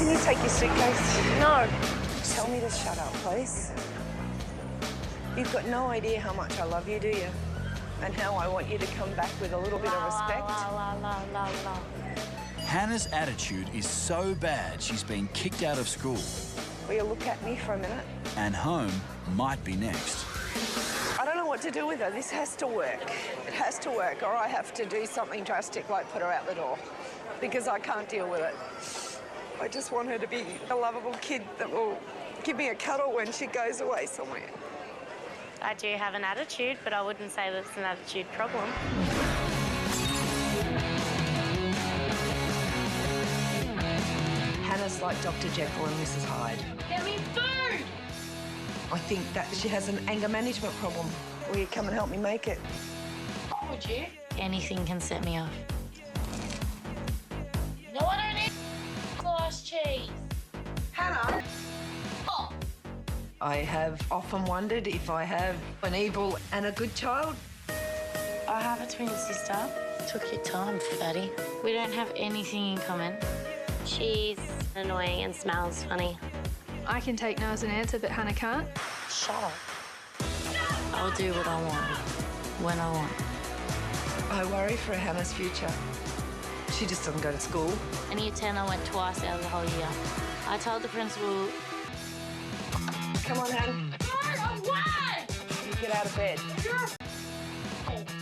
Can you take your suitcase? No. Tell me to shut up, please. You've got no idea how much I love you, do you? And how I want you to come back with a little bit of respect. Hannah's attitude is so bad she's been kicked out of school. Will you look at me for a minute? And home might be next. I don't know what to do with her. This has to work. It has to work, or I have to do something drastic like put her out the door, because I can't deal with it. I just want her to be a lovable kid that will give me a cuddle when she goes away somewhere. I do have an attitude, but I wouldn't say that it's an attitude problem. Hannah's like Dr. Jekyll and Mrs. Hyde. Get me food! I think that she has an anger management problem. Will you come and help me make it? Would you? Anything can set me off. No, I don't eat sliced cheese. Hannah! Oh. I have often wondered if I have an evil and a good child. I have a twin sister. Took your time, fatty. We don't have anything in common. She's annoying and smells funny. I can take no as an answer, but Hannah can't. Shut up. I'll do what I want, when I want. I worry for Hannah's future. She just doesn't go to school. In year 10, I went twice out of the whole year. I told the principal... Come on, Hannah. No, why? You get out of bed.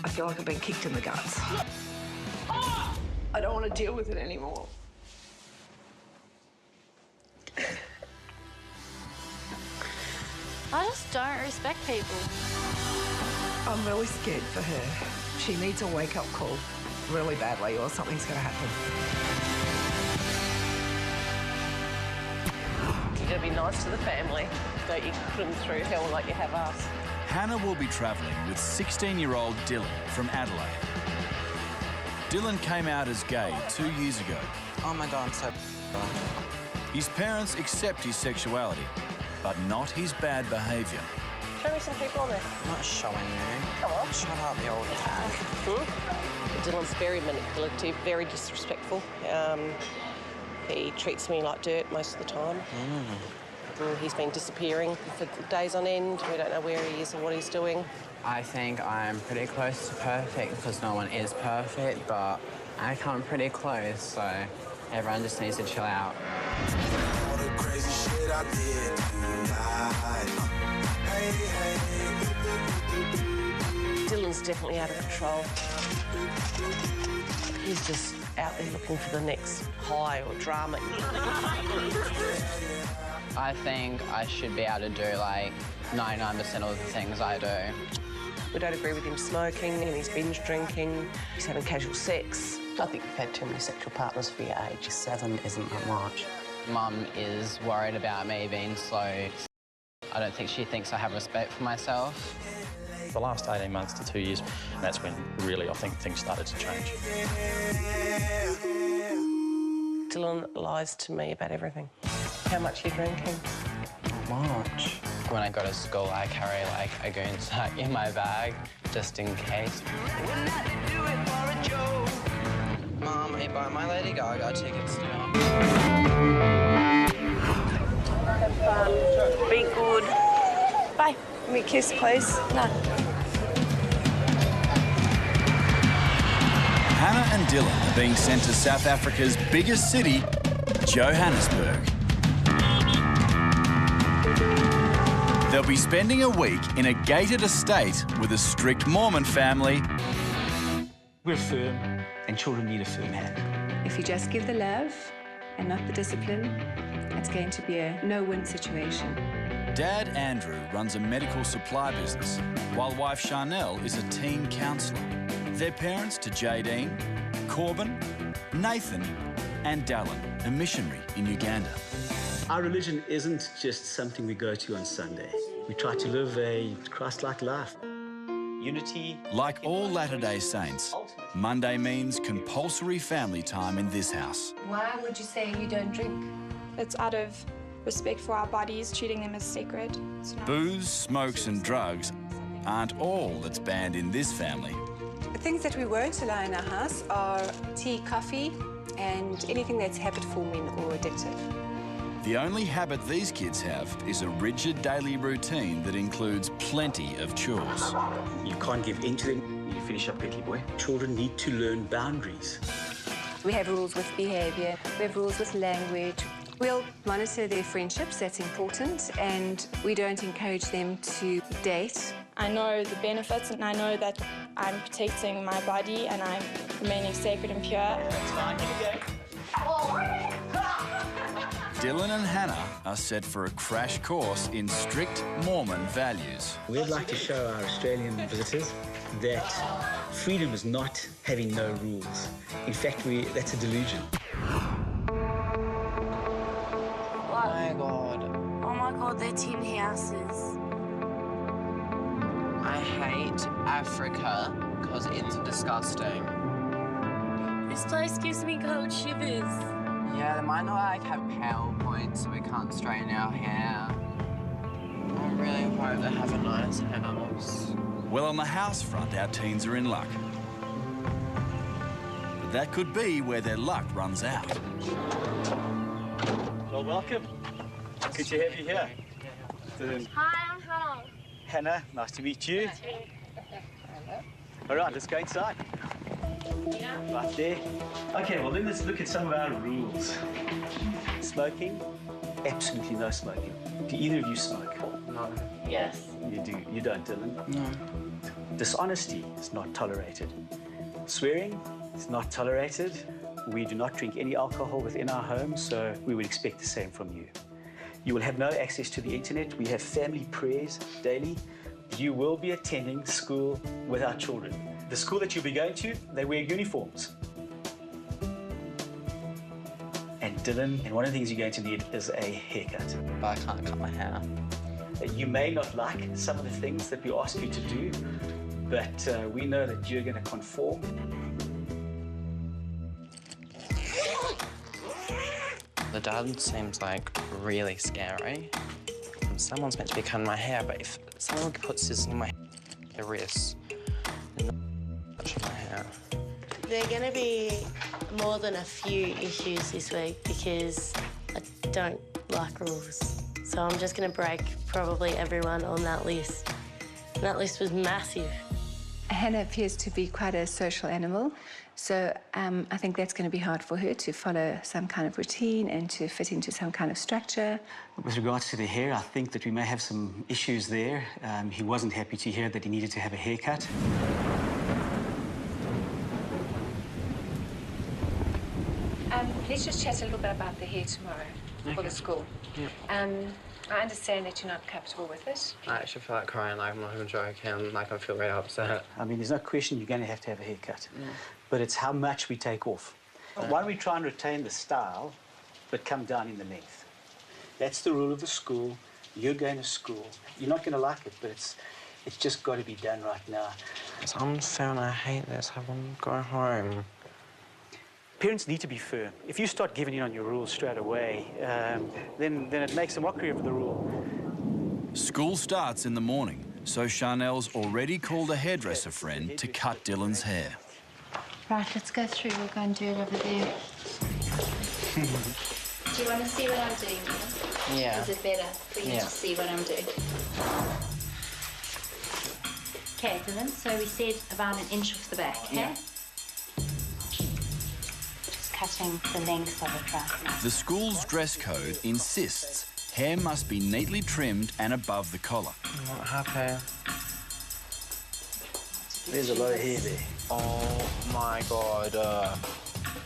I feel like I've been kicked in the guts. I don't want to deal with it anymore. I just don't respect people. I'm really scared for her. She needs a wake-up call really badly or something's going to happen. You've got to be nice to the family. Don't you put them through hell like you have us. Hannah will be travelling with 16-year-old Dillan from Adelaide. Dillan came out as gay 2 years ago. Oh my God, I'm so... His parents accept his sexuality, but not his bad behaviour. Show me some people on there. I'm not showing you. Come on. Shut up, you old hag. Dylan's very manipulative, very disrespectful. He treats me like dirt most of the time. He's been disappearing for days on end. We don't know where he is or what he's doing. I think I'm pretty close to perfect because no one is perfect, but I come pretty close, so everyone just needs to chill out. All the crazy shit I did tonight. Hey, hey. Dylan's definitely out of control. He's just out there looking for the next high or drama. I think I should be able to do, like, 99% of the things I do. We don't agree with him smoking and he's binge drinking. He's having casual sex. I think you've had too many sexual partners for your age. 7 isn't that much. Mum is worried about me being slow. I don't think she thinks I have respect for myself. The last 18 months to 2 years, that's when really I think things started to change. Dylan lies to me about everything. How much you're drinking. Much. When I go to school, I carry, like, a goon sack in my bag, just in case. Mum, are you buying my Lady Gaga tickets now? Have fun. Be good. Bye. Give me a kiss, please. No. Hannah and Dillan are being sent to South Africa's biggest city, Johannesburg. They'll be spending a week in a gated estate with a strict Mormon family. We're firm, and children need a firm hand. If you just give the love and not the discipline, it's going to be a no-win situation. Dad Andrew runs a medical supply business, while wife Charnel is a teen counsellor. They're parents to Jadine, Corbin, Nathan and Dillan, a missionary in Uganda. Our religion isn't just something we go to on Sunday. We try to live a Christ-like life. Unity. Like all Latter-day Saints, Monday means compulsory family time in this house. Why would you say you don't drink? It's out of respect for our bodies, treating them as sacred. Booze, smokes and drugs aren't all that's banned in this family. The things that we won't allow in our house are tea, coffee, and anything that's habit-forming or addictive. The only habit these kids have is a rigid daily routine that includes plenty of chores. You can't give in to them. You finish up quickly, boy. Children need to learn boundaries. We have rules with behaviour, we have rules with language. We'll monitor their friendships, that's important, and we don't encourage them to date. I know the benefits and I know that I'm protecting my body and I'm remaining sacred and pure. That's fine, here we go. Dillan and Hannah are set for a crash course in strict Mormon values. We'd like to show our Australian visitors that freedom is not having no rules. In fact, that's a delusion. Oh my God. Oh my God, they're tin houses. I hate Africa because it's disgusting. This place gives me cold shivers. Yeah, they might not like have pale points so we can't straighten our hair. I really hope they have a nice house. Well, on the house front, our teens are in luck. But that could be where their luck runs out. Well, welcome. Good to have you here. Hi, I'm Hannah. Hannah, nice to meet you. All right, let's go inside. Right there. Okay, well then let's look at some of our rules. Smoking, absolutely no smoking. Do either of you smoke? No. Yes. You do. You don't, Dylan? No. Dishonesty is not tolerated. Swearing is not tolerated. We do not drink any alcohol within our home, so we would expect the same from you. You will have no access to the internet. We have family prayers daily. You will be attending school with our children. The school that you'll be going to, they wear uniforms. And Dylan, and one of the things you're going to need is a haircut. But I can't cut my hair. You may not like some of the things that we ask you to do, but we know that you're going to conform. The dad seems like really scary. Someone's meant to be cutting my hair, but if someone puts this in my the wrist, then touching my hair. There are going to be more than a few issues this week because I don't like rules. So I'm just going to break probably everyone on that list. And that list was massive. Hannah appears to be quite a social animal, so I think that's going to be hard for her to follow some kind of routine and to fit into some kind of structure. With regards to the hair, I think that we may have some issues there. He wasn't happy to hear that he needed to have a haircut. Let's just chat a little bit about the hair tomorrow for the school. Yeah. I understand that you're not comfortable with it. I actually feel like crying, like I'm not even joking, like I feel very upset. I mean, there's no question you're going to have a haircut, but it's how much we take off. Why don't we try and retain the style, but come down in the length? That's the rule of the school. You're going to school. You're not going to like it, but it's just got to be done right now. It's unfair and I hate this. I want to go home. Parents need to be firm. If you start giving in on your rules straight away, then it makes a mockery of the rule. School starts in the morning, so Chanel's already called a hairdresser friend to cut Dylan's hair. Right, let's go through. We'll go and do it over there. Do you want to see what I'm doing now? Yeah. Is it better for you to see what I'm doing? Okay, Dylan, so we said about 1 inch off the back, okay? Yeah. Cutting the length of it right now. The school's dress code insists hair must be neatly trimmed and above the collar. I'm not happy. There's a lot of hair there. Oh my God.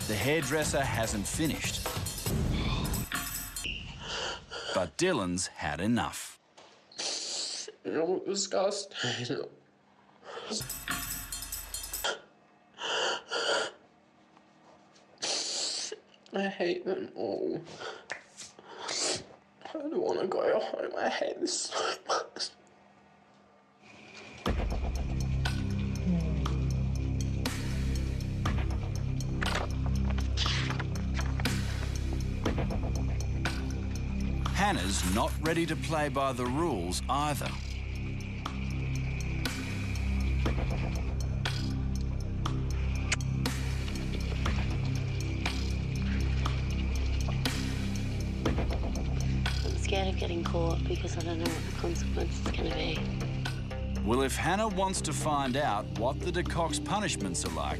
The hairdresser hasn't finished. But Dylan's had enough. You're disgusting. I hate them all. I don't want to go home. I hate this so much. Hannah's not ready to play by the rules either. scared of getting caught because I don't know what the consequence is going to be. Well, if Hannah wants to find out what the de Kock's punishments are like,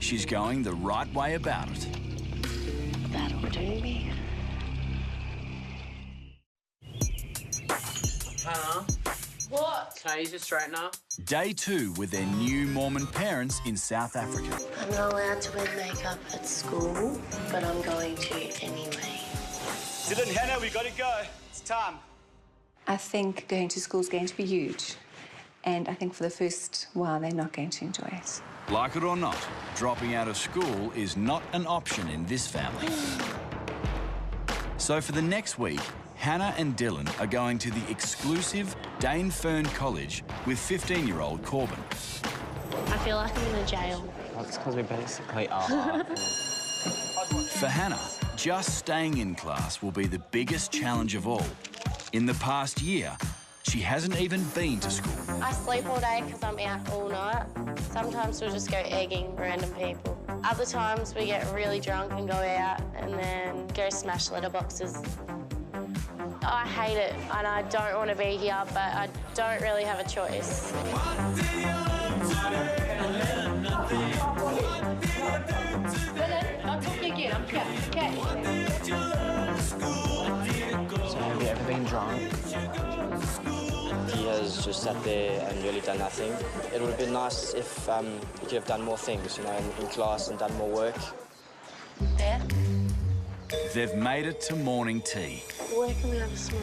she's going the right way about it. That'll do me. Hannah? What? Can I use your straightener? Day 2 with their new Mormon parents in South Africa. I'm not allowed to wear makeup at school, but I'm going to anyway. Dillan, Hannah, we got to go. It's time. I think going to school is going to be huge. And I think for the first while, they're not going to enjoy it. Like it or not, dropping out of school is not an option in this family. So for the next week, Hannah and Dillan are going to the exclusive Dane Fern College with 15-year-old Corbin. I feel like I'm in a jail. That's because we basically are. For Hannah, just staying in class will be the biggest challenge of all. In the past year, she hasn't even been to school. I sleep all day because I'm out all night. Sometimes we'll just go egging random people. Other times we get really drunk and go out and then go smash letterboxes. I hate it and I don't want to be here, but I don't really have a choice. So have you ever been drunk? He has just sat there and really done nothing. It would have been nice if he could have done more things, you know, in class and done more work. Yeah? They've made it to morning tea. Where can we have a smoke?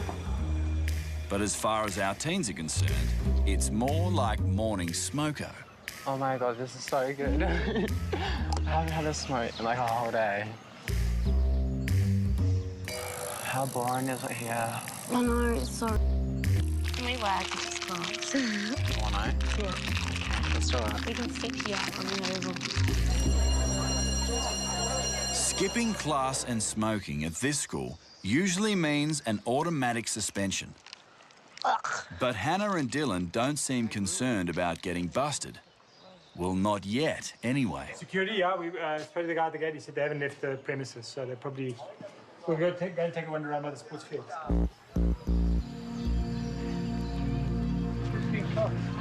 But as far as our teens are concerned, it's more like morning smoko. Oh my God, this is so good. I haven't had a smoke in like a whole day. How boring is it here? I know, it's so... Can we wag this class? You want to? Yeah. Let's do it. We can sit here on the oval. Skipping class and smoking at this school usually means an automatic suspension. Ugh. But Hannah and Dillan don't seem concerned about getting busted. Well, not yet, anyway. Security, yeah. We spoke to the guy at the gate. He said they haven't left the premises, so they're probably... We'll go and take a wander around by the sports field.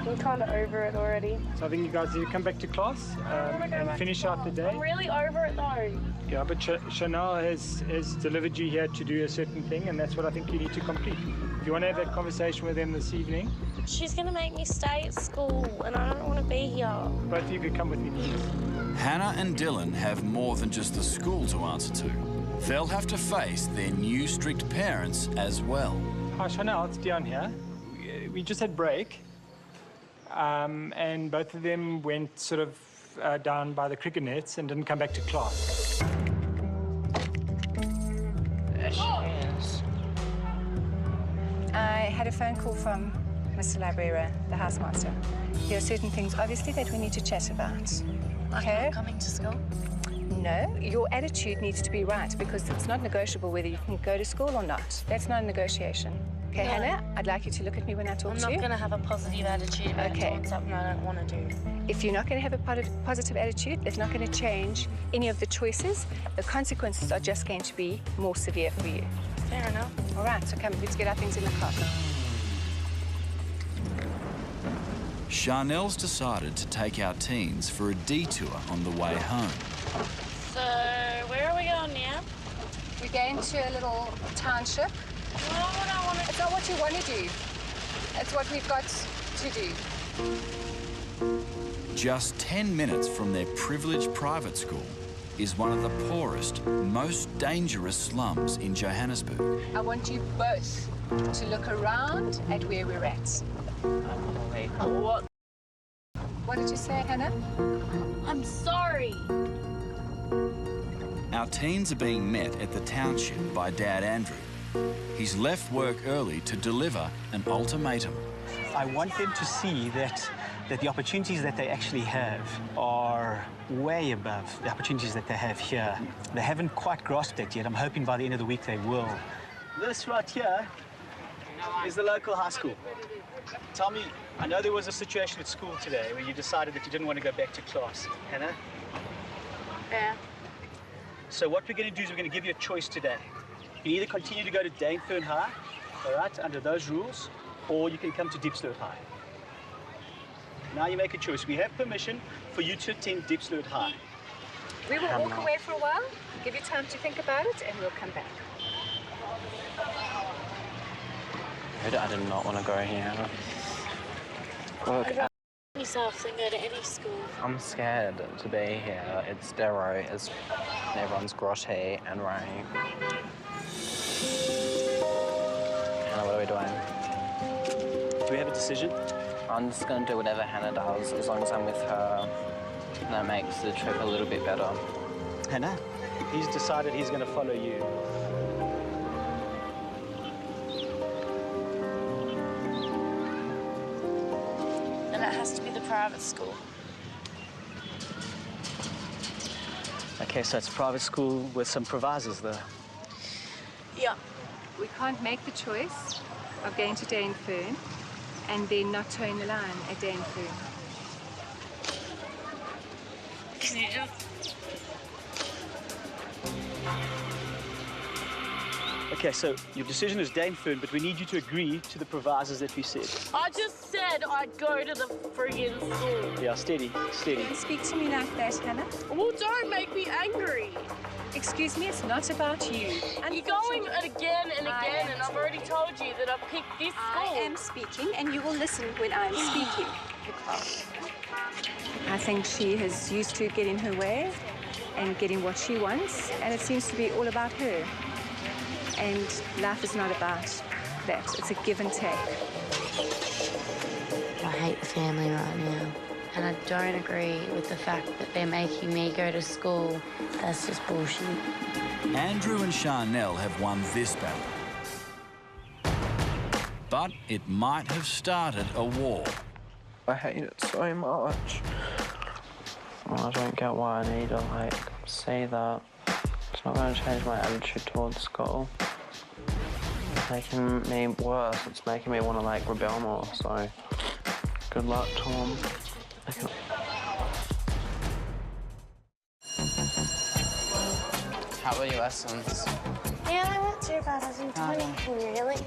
I'm kind of over it already. So I think you guys need to come back to class and finish out the day. I'm really over it though. Yeah, but Chanel has delivered you here to do a certain thing, and that's what I think you need to complete. If you want to have that conversation with them this evening... She's going to make me stay at school, and I don't want to be here. Both of you could come with me, please. Hannah and Dillan have more than just the school to answer to. They'll have to face their new strict parents as well. Hi, Chanel, it's Dillan here. We just had break, and both of them went sort of down by the cricket nets and didn't come back to class. There she is. I had a phone call from Mr. Librera, the housemaster. There are certain things, obviously, that we need to chat about. Okay? Not coming to school? No, your attitude needs to be right because it's not negotiable whether you can go to school or not. That's not a negotiation. Okay, No. Hannah, I'd like you to look at me when I talk I'm to not you. going to have a positive attitude about doing something I don't want to do. If you're not going to have a positive attitude, it's not going to change any of the choices. The consequences are just going to be more severe for you. Fair enough. All right, so come, let's get our things in the car. Chanel's decided to take our teens for a detour on the way home. So, where are we going now? We're going to a little township. Not what I want to do. It's not what you want to do. It's what we've got to do. Just 10 minutes from their privileged private school is one of the poorest, most dangerous slums in Johannesburg. I want you both to look around at where we're at. What? What did you say, Hannah? I'm sorry. Our teens are being met at the township by Dad Andrew. He's left work early to deliver an ultimatum. I want them to see that the opportunities that they actually have are way above the opportunities that they have here. They haven't quite grasped that yet. I'm hoping by the end of the week they will. This right here is the local high school. Tell me, I know there was a situation at school today where you decided that you didn't want to go back to class. Hannah? Yeah. So what we're going to do is we're going to give you a choice today. You can either continue to go to Dainfern High, all right, under those rules, or you can come to Diepsloot High. Now you make a choice. We have permission for you to attend Diepsloot High. We will walk away for a while, give you time to think about it, and we'll come back. I did not want to go here. Look, Yourself and go to any school. I'm scared to be here. It's Darrow, everyone's grotty and rain. Hannah, what are we doing? Do we have a decision? I'm just going to do whatever Hannah does, as long as I'm with her. And that makes the trip a little bit better. Hannah, he's decided he's going to follow you. And it has to be the private school. Okay, so it's private school with some provisos, though. Yeah. We can't make the choice of going to Dainfern and then not towing the line at Dainfern. Can you just... Okay, so your decision is Dainfern, but we need you to agree to the provisos that we said. I just said I'd go to the friggin' school. Yeah, steady, steady. Don't speak to me like that, Hannah. Well, don't make me angry. Excuse me, it's not about you. You're going again and again, and I've already told you that I picked this school. I am speaking, and you will listen when I'm speaking. I think she has used to get in her way and getting what she wants, and it seems to be all about her. And life is not about that. It's a give and take. I hate the family right now. And I don't agree with the fact that they're making me go to school. That's just bullshit. Andrew and Charnel have won this battle. But it might have started a war. I hate it so much. I don't get why I need to, like, say that. It's not going to change my attitude towards school. It's making me worse. It's making me want to, like, rebel more, so good luck, Tom. How were your lessons? Yeah, they weren't too bad. I was enjoying really.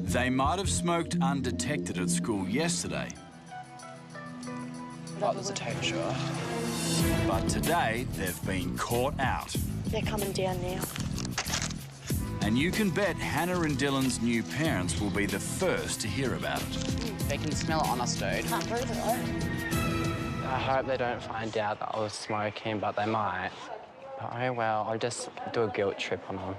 They might have smoked undetected at school yesterday. Oh, there's a texture. But today, they've been caught out. They're coming down now. And you can bet Hannah and Dillan's new parents will be the first to hear about it. They can smell it on us, dude. Can't prove it, though. I hope they don't find out that I was smoking, but they might. But oh well, I'll just do a guilt trip on them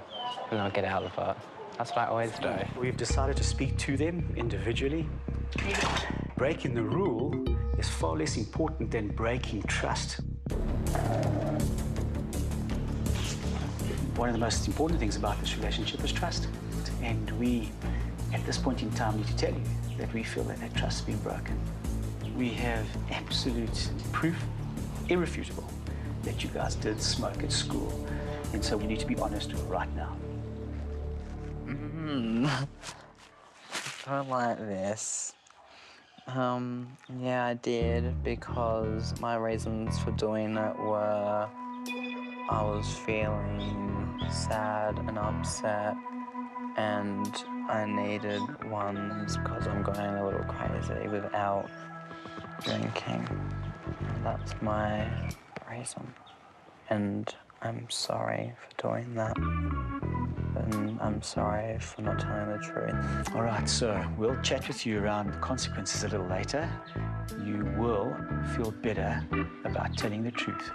and I'll get out of it. That's what I always do. We've decided to speak to them individually. Breaking the rule is far less important than breaking trust. One of the most important things about this relationship is trust. And we, at this point in time, need to tell you that we feel that that trust has been broken. We have absolute proof, irrefutable, that you guys did smoke at school. And so we need to be honest right now. I don't like this. Yeah, I did, because my reasons for doing it were I was feeling sad and upset, and I needed ones because I'm going a little crazy without drinking. That's my reason. And I'm sorry for doing that. And I'm sorry for not telling the truth. All right, so we'll chat with you around the consequences a little later. You will feel better about telling the truth.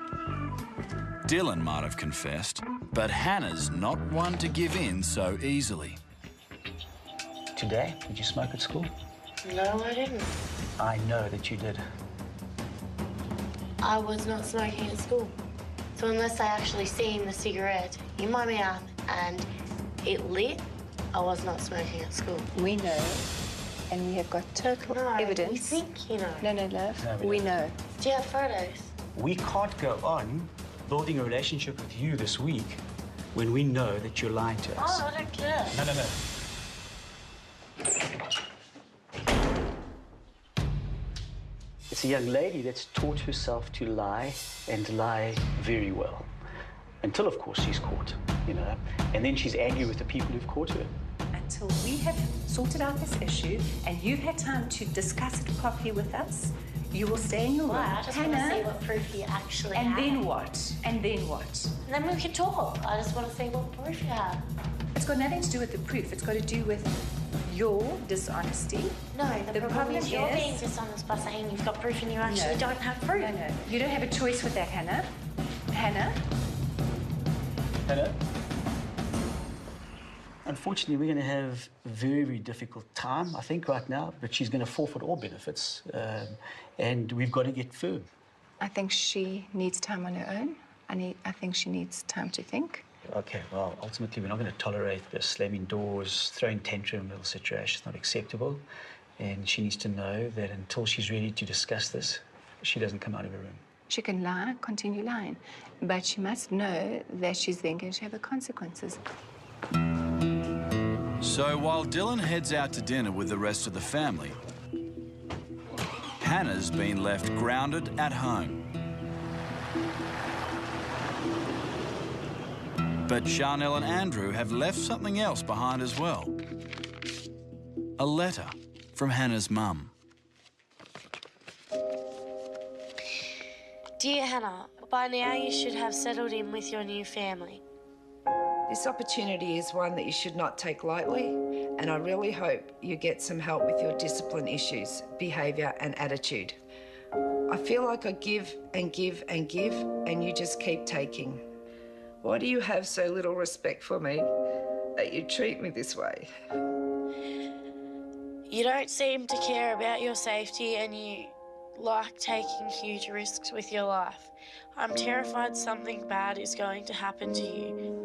Dillan might have confessed, but Hannah's not one to give in so easily. Today, did you smoke at school? No, I didn't. I know that you did. I was not smoking at school. So unless I actually seen the cigarette in my mouth and it lit, I was not smoking at school. We know, and we have got total evidence. You think you know? No, love. No, we know. Do you have photos? We can't go on building a relationship with you this week when we know that you're lying to us. Oh, I don't care. No. It's a young lady that's taught herself to lie, and lie very well. Until, of course, she's caught. you know, and then she's angry with the people who've caught her. Until we have sorted out this issue and you've had time to discuss it properly with us, you will stay in your room. I just want to see what proof you actually and have. then what? And then what? And then we can talk. I just want to see what proof you have. It's got nothing to do with the proof. It's got to do with your dishonesty. No, the problem is you're being dishonest by saying you've got proof and you actually don't have proof. No. You don't have a choice with that, Hannah. Hannah? Unfortunately, we're going to have a very, very difficult time, I think, right now, but she's going to forfeit all benefits, and we've got to get firm. I think she needs time on her own. I think she needs time to think. Okay, well, ultimately, we're not going to tolerate this slamming doors, throwing tantrum little situation. It's not acceptable, and she needs to know that until she's ready to discuss this, she doesn't come out of her room. She can lie, continue lying, but she must know that she's then going to have the consequences. So while Dillan heads out to dinner with the rest of the family, Hannah's been left grounded at home. But Charnel and Andrew have left something else behind as well. A letter from Hannah's mum. Dear Hannah, by now you should have settled in with your new family. This opportunity is one that you should not take lightly, and I really hope you get some help with your discipline issues, behaviour and attitude. I feel like I give and give and give, and you just keep taking. Why do you have so little respect for me that you treat me this way? You don't seem to care about your safety and you like taking huge risks with your life. I'm terrified something bad is going to happen to you.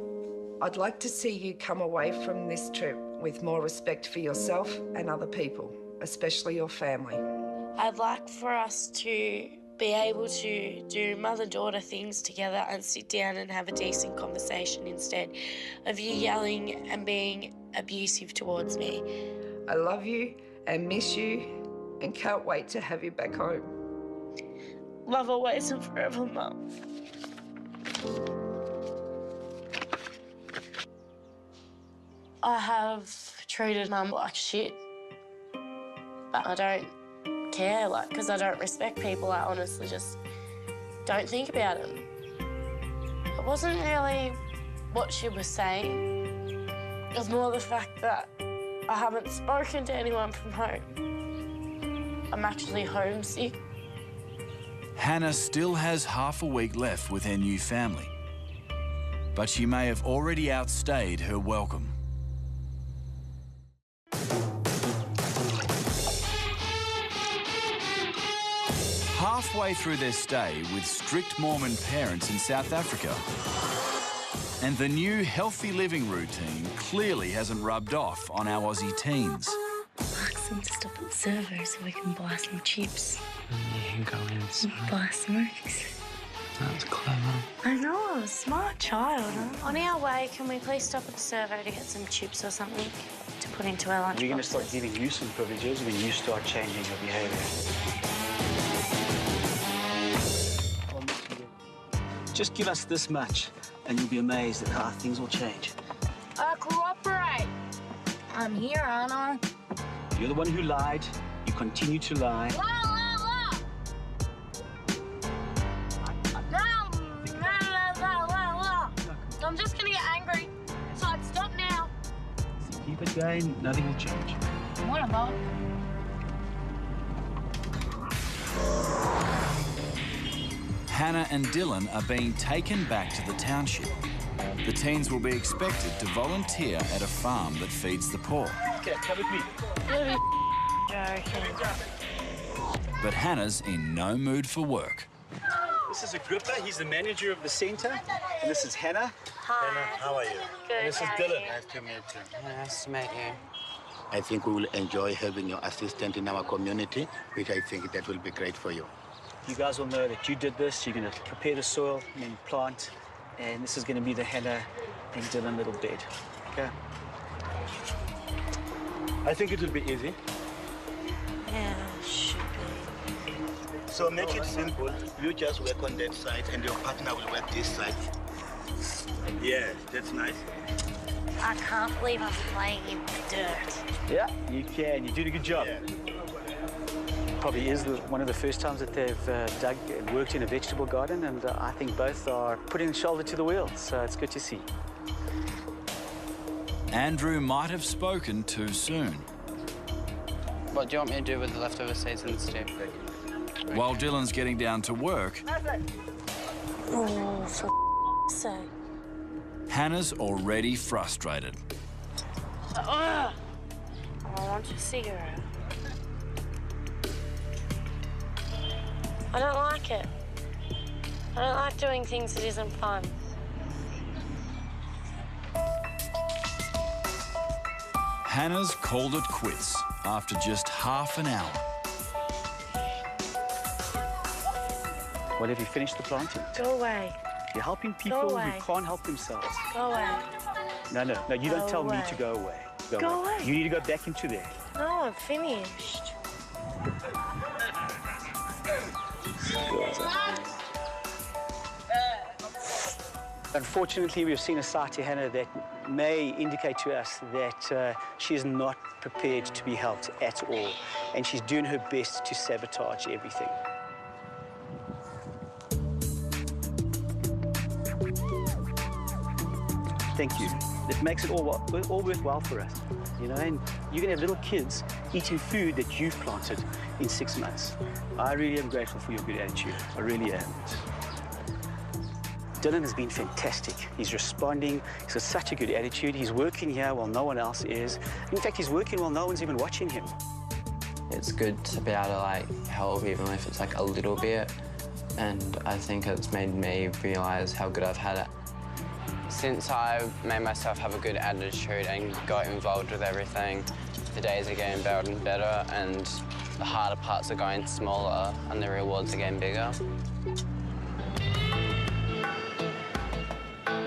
I'd like to see you come away from this trip with more respect for yourself and other people, especially your family. I'd like for us to be able to do mother-daughter things together and sit down and have a decent conversation instead of you yelling and being abusive towards me. I love you and miss you and can't wait to have you back home. Love always and forever, Mum. I have treated Mum like shit, but I don't care, because I don't respect people. I honestly just don't think about them. It wasn't really what she was saying. It was more the fact that I haven't spoken to anyone from home. I'm actually homesick. Hannah still has half a week left with her new family, but she may have already outstayed her welcome. Halfway through their stay with strict Mormon parents in South Africa, and the new healthy living routine clearly hasn't rubbed off on our Aussie teens. Ask them to stop at the servo so we can buy some chips. You can go inside. Buy smokes. That was clever. I know, smart child. On our way, can we please stop at the servo to get some chips or something to put into our lunch We're going to boxes? start giving you some privileges when you start changing your behaviour. Just give us this much, and you'll be amazed at how things will change. Cooperate. I'm here, aren't I? You're the one who lied. You continue to lie. I'm just gonna get angry. So I'd stop now. Keep it going, nothing will change. Whatever. Hannah and Dillan are being taken back to the township. The teens will be expected to volunteer at a farm that feeds the poor. Okay, come with me. But Hannah's in no mood for work. This is Agrippa. He's the manager of the centre. And this is Hannah. Hi. Hannah, how are you? Good, And this is how are Dillan. you? Nice to meet you. Nice to meet you. I think we will enjoy having your assistant in our community, which I think that will be great for you. You guys will know that you did this. You're going to prepare the soil and then plant. And this is going to be the Hannah and Dillan little bed. Okay? I think it will be easy. Yeah, should be. So make it simple. You just work on that side and your partner will work this side. Yeah, that's nice. I can't believe I'm playing in the dirt. Yeah, you can. You did a good job. Probably is one of the first times that they've dug and worked in a vegetable garden, and I think both are putting the shoulder to the wheel, so it's good to see. Andrew might have spoken too soon. What do you want me to do with the leftover seasons, Steve? While Dillan's getting down to work, Oh, for sake. Hannah's already frustrated. I want a cigarette. I don't like it. I don't like doing things that isn't fun. Hannah's called it quits after just half an hour. Well, have you finished the planting? Go away. You're helping people who can't help themselves. Go away. No, you don't tell me to go away. Go away. You need to go back into there. No, I'm finished. Unfortunately, we've seen a side to Hannah that may indicate to us that she is not prepared to be helped at all, and she's doing her best to sabotage everything. Thank you. It makes it all worthwhile for us, you know, and you're gonna have little kids eating food that you've planted in 6 months. I really am grateful for your good attitude. I really am. Dillan has been fantastic. He's responding. He's got such a good attitude. He's working here while no one else is. In fact, he's working while no one's even watching him. It's good to be able to like help, even if it's like a little bit. And I think it's made me realise how good I've had it. Since I made myself have a good attitude and got involved with everything, the days are getting better and better, and the harder parts are going smaller and the rewards are getting bigger.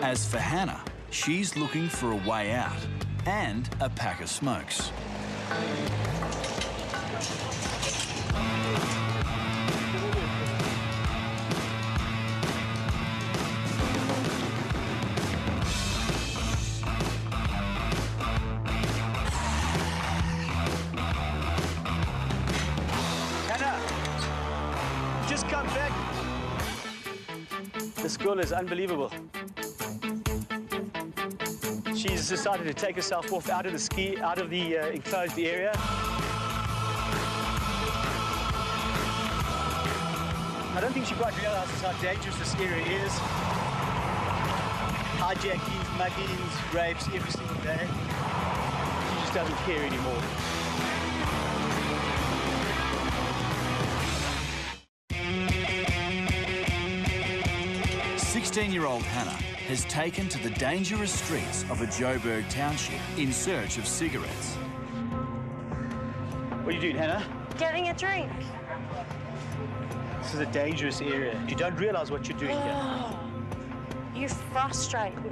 As for Hannah, she's looking for a way out and a pack of smokes. Hannah, just come back. This girl is unbelievable. She's decided to take herself off out of the enclosed area. I don't think she quite realizes how dangerous this area is. Hijackings, muggings, rapes every single day. She just doesn't care anymore. Sixteen-year-old Hannah has taken to the dangerous streets of a Joburg township in search of cigarettes. What are you doing, Hannah? Getting a drink. This is a dangerous area. You don't realize what you're doing here. You frustrate me.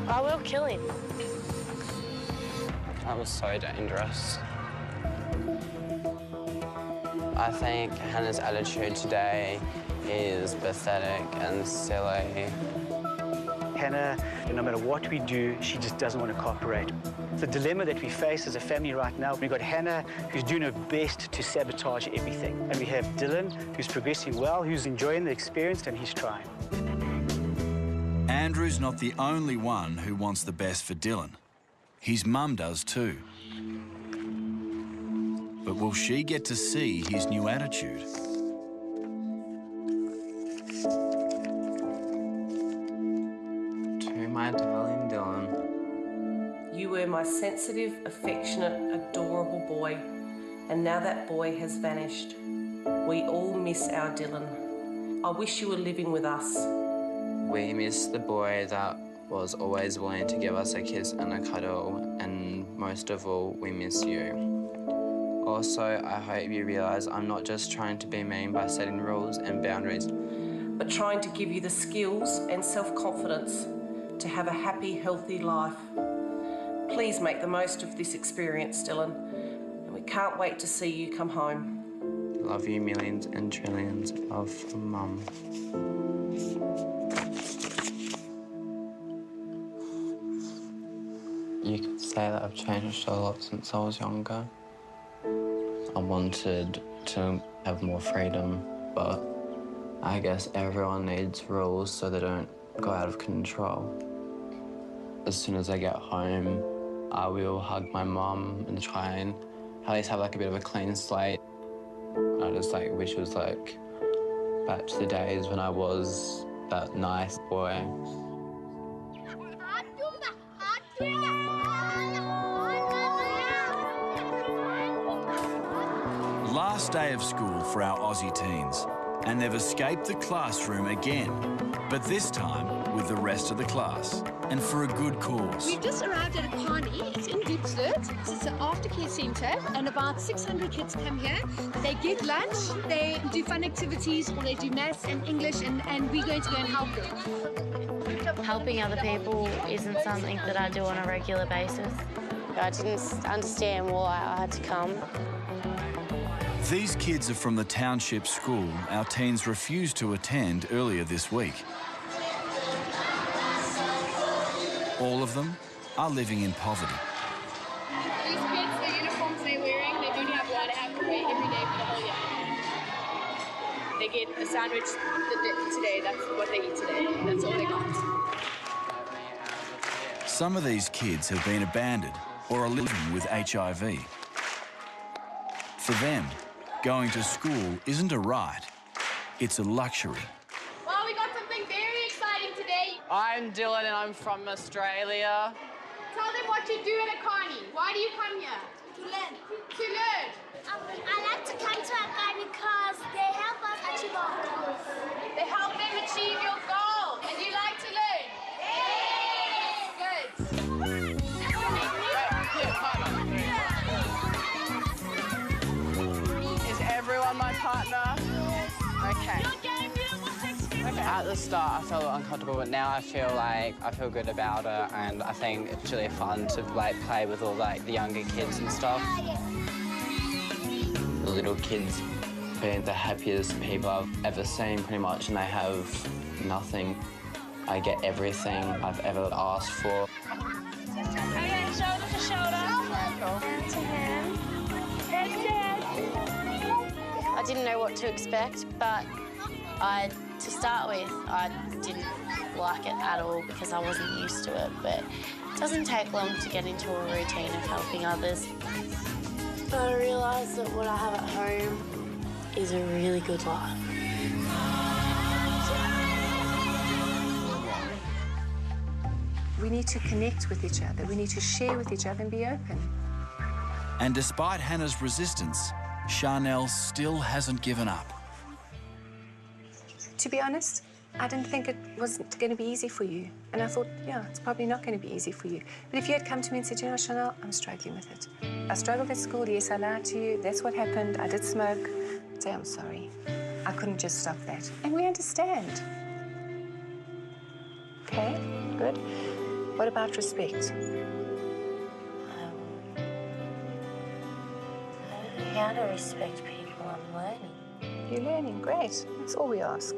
I will kill him. That was so dangerous. I think Hannah's attitude today is pathetic and silly. Hannah, no matter what we do, she just doesn't want to cooperate. The dilemma that we face as a family right now, we've got Hannah, who's doing her best to sabotage everything. And we have Dillan, who's progressing well, who's enjoying the experience, and he's trying. Andrew's not the only one who wants the best for Dillan. His mum does too. But will she get to see his new attitude? To my darling Dillan. You were my sensitive, affectionate, adorable boy, and now that boy has vanished. We all miss our Dillan. I wish you were living with us. We miss the boy that was always willing to give us a kiss and a cuddle, and most of all, we miss you. Also, I hope you realise I'm not just trying to be mean by setting rules and boundaries, but trying to give you the skills and self-confidence to have a happy, healthy life. Please make the most of this experience, Dillan, and we can't wait to see you come home. Love you millions and trillions of Mum. You could say that I've changed a lot since I was younger. I wanted to have more freedom, but I guess everyone needs rules so they don't go out of control. As soon as I get home, I will hug my mum and try and at least have like a bit of a clean slate. I just like wish it was like back to the days when I was that nice boy. Last day of school for our Aussie teens, and they've escaped the classroom again, but this time with the rest of the class, and for a good cause. We've just arrived at a carny. It's in Diepsloot. It's an aftercare centre, and about 600 kids come here. They get lunch, they do fun activities, or they do maths and English, and we're going to go and help them. Helping other people isn't something that I do on a regular basis. I didn't understand why I had to come. These kids are from the township school our teens refused to attend earlier this week. All of them are living in poverty. These kids, the uniforms they're wearing, they only have what they have to wear every day for the whole year. They get a sandwich today, that's what they eat today. That's all they got. Some of these kids have been abandoned or are living with HIV. For them, going to school isn't a right, it's a luxury. Well, we got something very exciting today. I'm Dylan and I'm from Australia. Tell them what you do at a carny. Why do you come here? To learn. To learn. I like to come to a carny because they help us achieve our goals. They help them achieve your goal. And you like to learn? Yes. Good. Is everyone my partner? Okay. At the start, I felt uncomfortable, but now I feel good about it, and I think it's really fun to like play with all like the younger kids and stuff. The little kids being the happiest people I've ever seen, pretty much, and they have nothing. I get everything I've ever asked for. Okay, shoulder to shoulder. Hand to hand. Head to head. I didn't know what to expect, but to start with, I didn't like it at all because I wasn't used to it, but it doesn't take long to get into a routine of helping others. But I realised that what I have at home is a really good life. We need to connect with each other. We need to share with each other and be open. And despite Hannah's resistance, Charnel still hasn't given up. To be honest, I didn't think it was going to be easy for you. And I thought, yeah, it's probably not going to be easy for you. But if you had come to me and said, you know, Charnel, I'm struggling with it. I struggled at school, yes, I lied to you, that's what happened, I did smoke. I'd say, I'm sorry. I couldn't just stop that. And we understand. Okay, good. What about respect? How to respect people, I'm learning. You're learning, great. That's all we ask.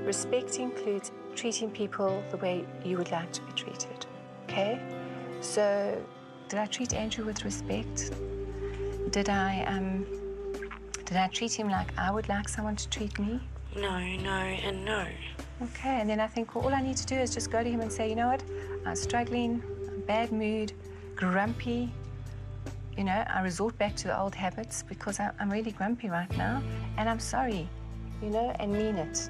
Respect includes treating people the way you would like to be treated, okay? So, did I treat Andrew with respect? Did I treat him like I would like someone to treat me? No, and no. Okay, and then I think, well, all I need to do is just go to him and say, you know what? I'm struggling, I'm bad mood, grumpy. You know, I resort back to the old habits because I'm really grumpy right now, and I'm sorry, you know, and mean it.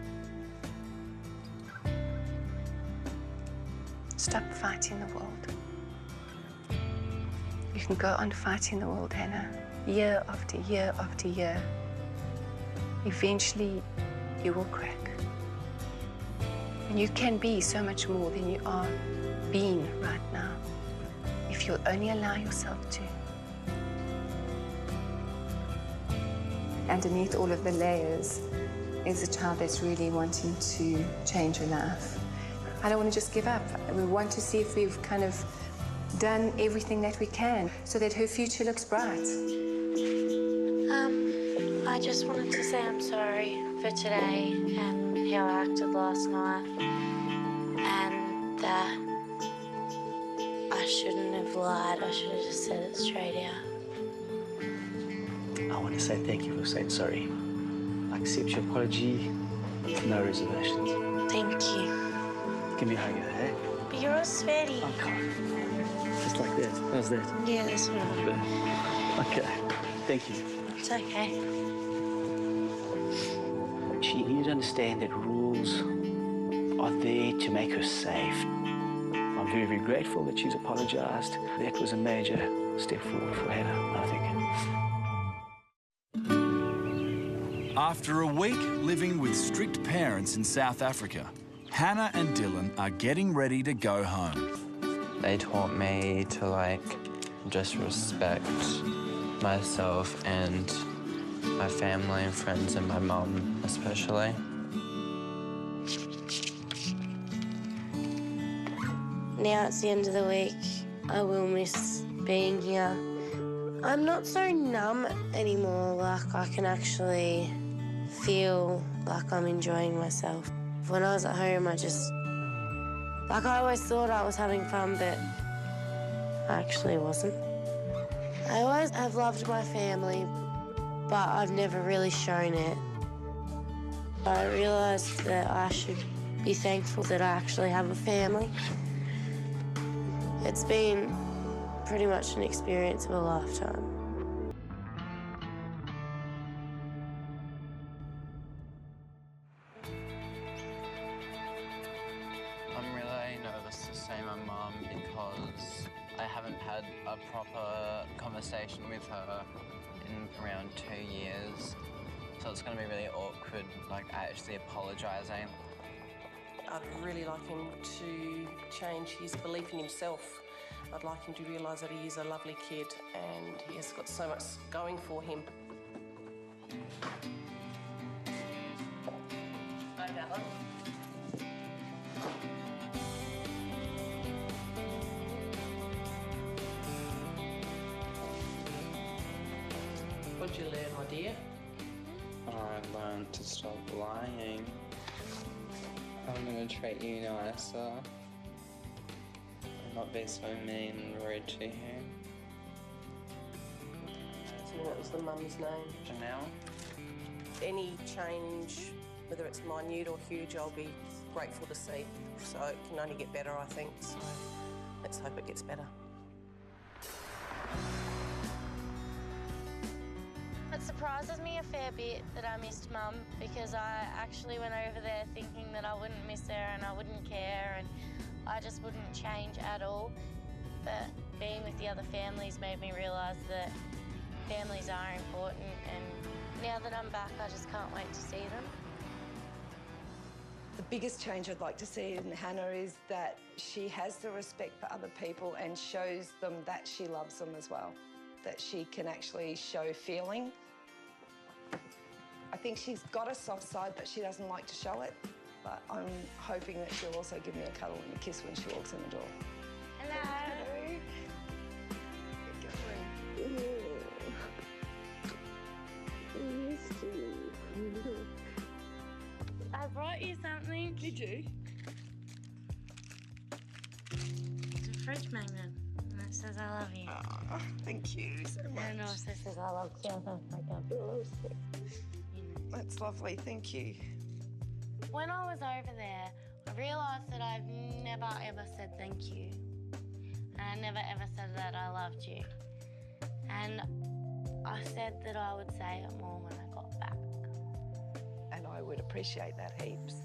Stop fighting the world. You can go on fighting the world, Hannah, year after year after year. Eventually, you will crack. And you can be so much more than you are being right now, if you'll only allow yourself to. Underneath all of the layers is a child that's really wanting to change her life. I don't want to just give up. We want to see if we've kind of done everything that we can so that her future looks bright. I I just wanted to say I'm sorry for today and how I acted last night, and that I shouldn't have lied. I should have just said it straight out. I want to say thank you for saying sorry. I accept your apology with no reservations. Thank you. Give me a hug, eh? But you're all sweaty. I can't. Just like that. How's that? Yeah, that's what I Good. Okay. Thank you. It's okay. She needed to understand that rules are there to make her safe. I'm very, very grateful that she's apologized. That was a major step forward for Hannah, I think. After a week living with strict parents in South Africa, Hannah and Dillan are getting ready to go home. They taught me to, like, just respect myself and my family and friends and my mum especially. Now it's the end of the week. I will miss being here. I'm not so numb anymore. Like, I can actually feel like I'm enjoying myself. When I was at home, I always thought I was having fun, but I actually wasn't. I always have loved my family, but I've never really shown it. I realised that I should be thankful that I actually have a family. It's been pretty much an experience of a lifetime. I'm really nervous to see my mum because I haven't had a proper conversation with her in around 2 years. So it's going to be really awkward, like, actually apologising. I'd really like him to change his belief in himself. I'd like him to realise that he is a lovely kid and he has got so much going for him. Hi, Dillan. What did you learn, my dear? I learned to stop lying. I'm going to treat you nicer. And not be so mean and rude to you. So what was the mum's name? Janelle? Any change, whether it's minute or huge, I'll be grateful to see. So it can only get better, I think. So let's hope it gets better. It surprises me a fair bit that I missed Mum, because I actually went over there thinking that I wouldn't miss her and I wouldn't care and I just wouldn't change at all. But being with the other families made me realise that families are important, and now that I'm back, I just can't wait to see them. The biggest change I'd like to see in Hannah is that she has the respect for other people and shows them that she loves them as well, that she can actually show feeling. I think she's got a soft side, but she doesn't like to show it. But I'm hoping that she'll also give me a cuddle and a kiss when she walks in the door. Hello. I brought you something. Did you? It's a fridge magnet, and it says I love you. Oh, thank you so much. And it also says I love South Africa. That's lovely, thank you. When I was over there, I realised that I've never ever said thank you. And I never ever said that I loved you. And I said that I would say it more when I got back. And I would appreciate that heaps.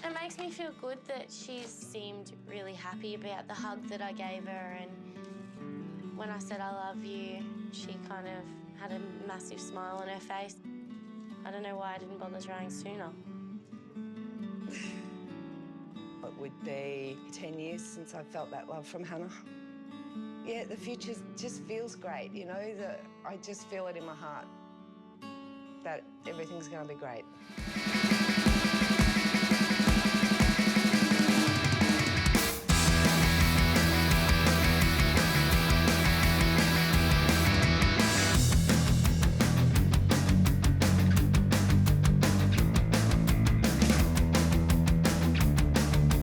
It makes me feel good that she seemed really happy about the hug that I gave her, and when I said I love you, she kind of had a massive smile on her face. I don't know why I didn't bother trying sooner. It would be 10 years since I felt that love from Hannah. Yeah, the future just feels great, you know, that I just feel it in my heart that everything's going to be great.